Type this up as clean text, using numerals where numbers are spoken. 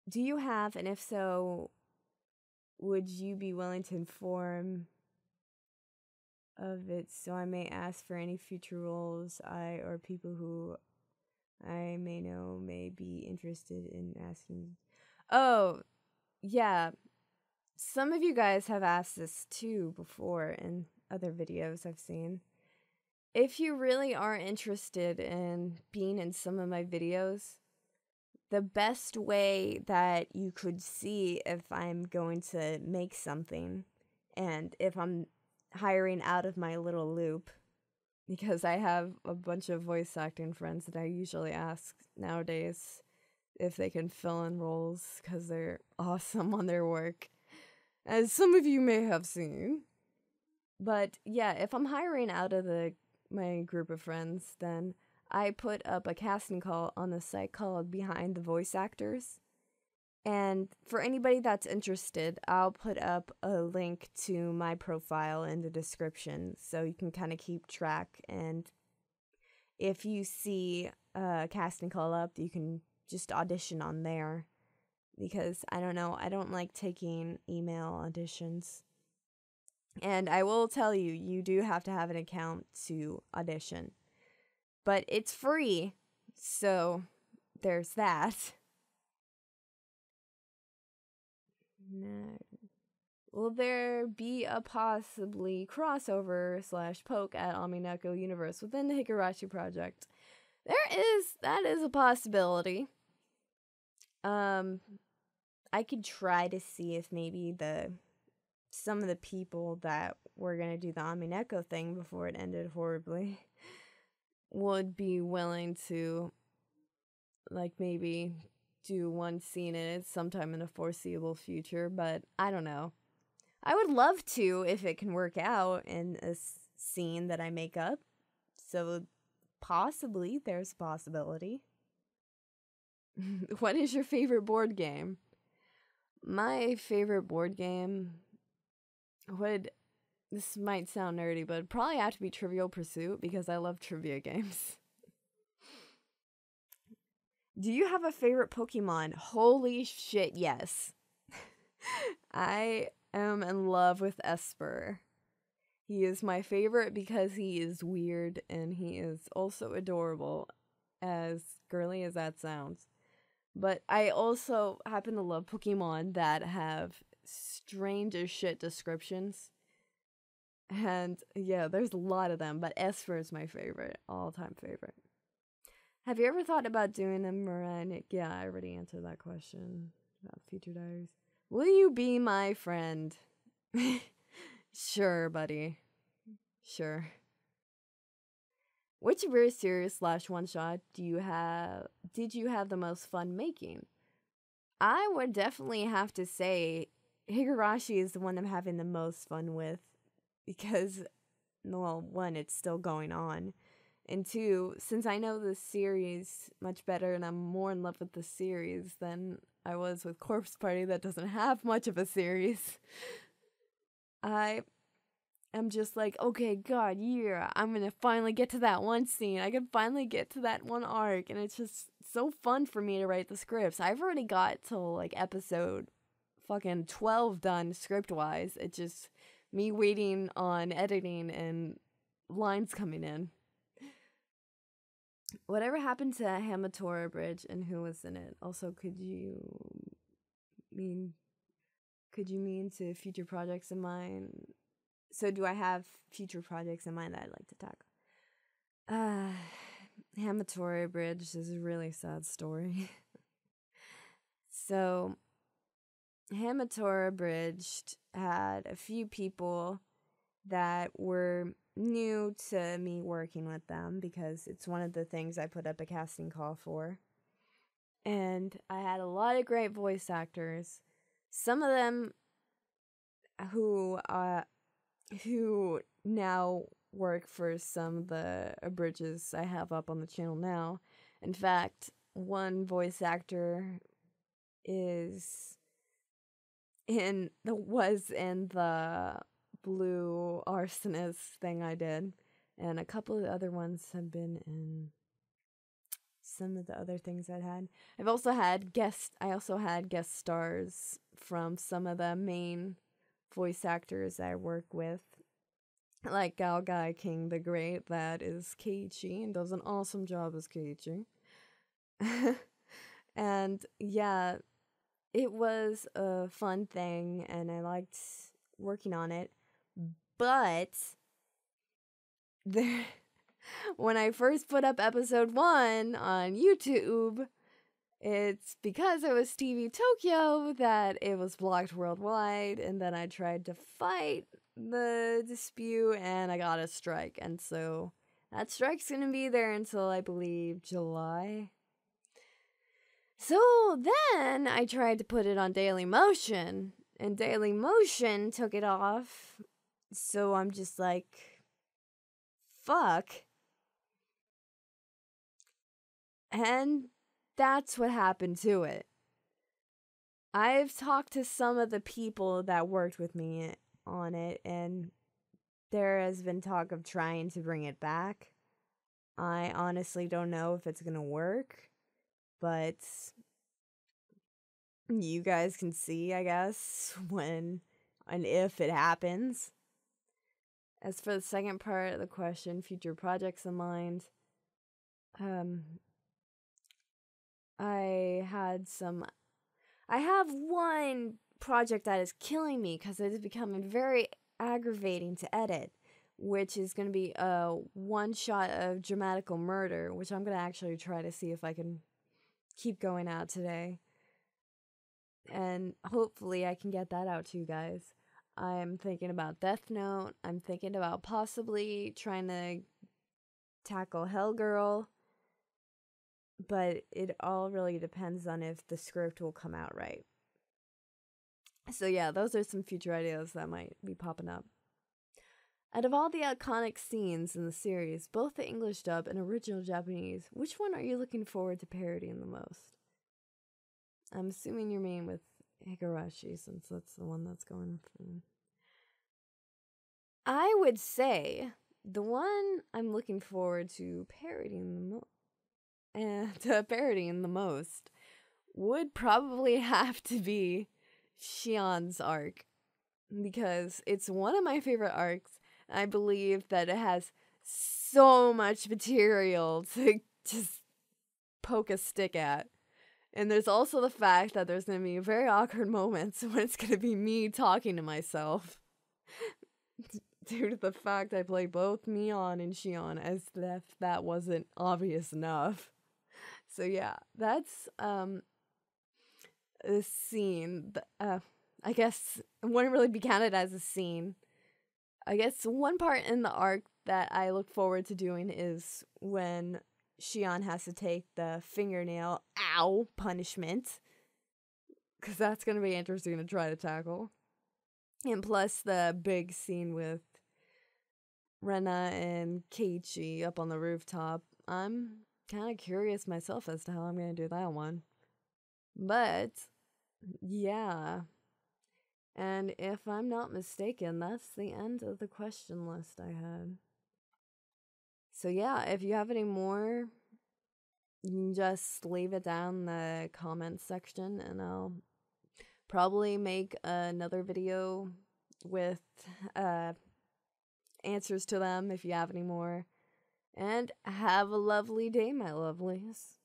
do you have, and if so, would you be willing to inform of it so I may ask for any future roles or people who I may know may be interested in asking? Oh, yeah. Some of you guys have asked this too before in other videos I've seen. If you really are interested in being in some of my videos, the best way that you could see if I'm going to make something and if I'm hiring out of my little loop, because I have a bunch of voice acting friends that I usually ask nowadays if they can fill in roles because they're awesome on their work, as some of you may have seen. But yeah, if I'm hiring out of my group of friends, then I put up a casting call on the site called Behind the Voice Actors. And for anybody that's interested, I'll put up a link to my profile in the description so you can kind of keep track. And if you see a casting call up, you can just audition on there. Because I don't know, I don't like taking email auditions. And I will tell you, you do have to have an account to audition. But it's free, so there's that. No. Will there be a possibly crossover / poke at Amineko universe within the Higurashi project? That is a possibility. I could try to see if maybe some of the people that were gonna do the Amineko thing before it ended horribly would be willing to, like, maybe do one scene in it sometime in the foreseeable future, but I don't know. I would love to if it can work out in a scene that I make up, so possibly there's a possibility. What is your favorite board game? My favorite board game this might sound nerdy, but it'd probably have to be Trivial Pursuit because I love trivia games. Do you have a favorite Pokemon? Holy shit, yes. I am in love with Esper. He is my favorite because he is weird and he is also adorable, as girly as that sounds. But I also happen to love Pokemon that have strange as shit descriptions. And yeah, there's a lot of them, but Esper is my favorite, all-time favorite. Have you ever thought about doing a Manic? Yeah, I already answered that question about Future Diaries. Will you be my friend? Sure, buddy. Sure. Which very serious / one-shot did you have the most fun making? I would definitely have to say Higurashi is the one I'm having the most fun with because, well, one, it's still going on. And two, since I know the series much better and I'm more in love with the series than I was with Corpse Party that doesn't have much of a series, I'm just like, okay, God, yeah, I'm gonna finally get to that one scene. I can finally get to that one arc, and it's just so fun for me to write the scripts. I've already got till like episode fucking 12 done script-wise. It's just me waiting on editing and lines coming in. Whatever happened to Hamatora Bridge and who was in it? Also, could you mean to future projects in mind? So do I have future projects in mind that I'd like to tackle? Hamatora Bridge is a really sad story. So, Hamatora Bridge had a few people that were new to me working with them because it's one of the things I put up a casting call for. And I had a lot of great voice actors. Some of them who now work for some of the abridges I have up on the channel now. In fact, one voice actor was in the Blue Arsonist thing I did, and a couple of the other ones have been in some of the other things I'd had. I also had guest stars from some of the main voice actors I work with. Like Gal Guy King the Great, that is Keiichi, and does an awesome job as Keiichi. And yeah, it was a fun thing, and I liked working on it. But when I first put up episode 1 on YouTube, it's because it was TV Tokyo that it was blocked worldwide, and then I tried to fight the dispute, and I got a strike, and so that strike's gonna be there until, I believe, July. So then I tried to put it on Dailymotion, and Dailymotion took it off, so I'm just like, fuck. And that's what happened to it. I've talked to some of the people that worked with me on it, and there has been talk of trying to bring it back. I honestly don't know if it's gonna work, but you guys can see, I guess, when and if it happens. As for the second part of the question, future projects in mind, I have one project that is killing me because it is becoming very aggravating to edit, which is going to be a one shot of Dramatical Murder, which I'm going to actually try to see if I can keep going out today. And hopefully I can get that out to you guys. I'm thinking about Death Note. I'm thinking about possibly trying to tackle Hellgirl. But it all really depends on if the script will come out right. So yeah, those are some future ideas that might be popping up. Out of all the iconic scenes in the series, both the English dub and original Japanese, which one are you looking forward to parodying the most? I'm assuming you're meaning with Higurashi, since that's the one that's going for. I would say the one I'm looking forward to parodying the most would probably have to be Shion's arc, because it's one of my favorite arcs. I believe that it has so much material to just poke a stick at. And there's also the fact that there's going to be very awkward moments when it's going to be me talking to myself. Due to the fact I play both Mion and Shion, as if that wasn't obvious enough. So yeah, that's a scene. I guess it wouldn't really be counted as a scene. I guess one part in the arc that I look forward to doing is when Shion has to take the fingernail punishment, because that's going to be interesting to try to tackle. And plus the big scene with Rena and Keiichi up on the rooftop. I'm kind of curious myself as to how I'm going to do that one. But yeah. And if I'm not mistaken, that's the end of the question list I had. So yeah, if you have any more, you can just leave it down in the comments section, and I'll probably make another video with answers to them if you have any more. And have a lovely day, my lovelies.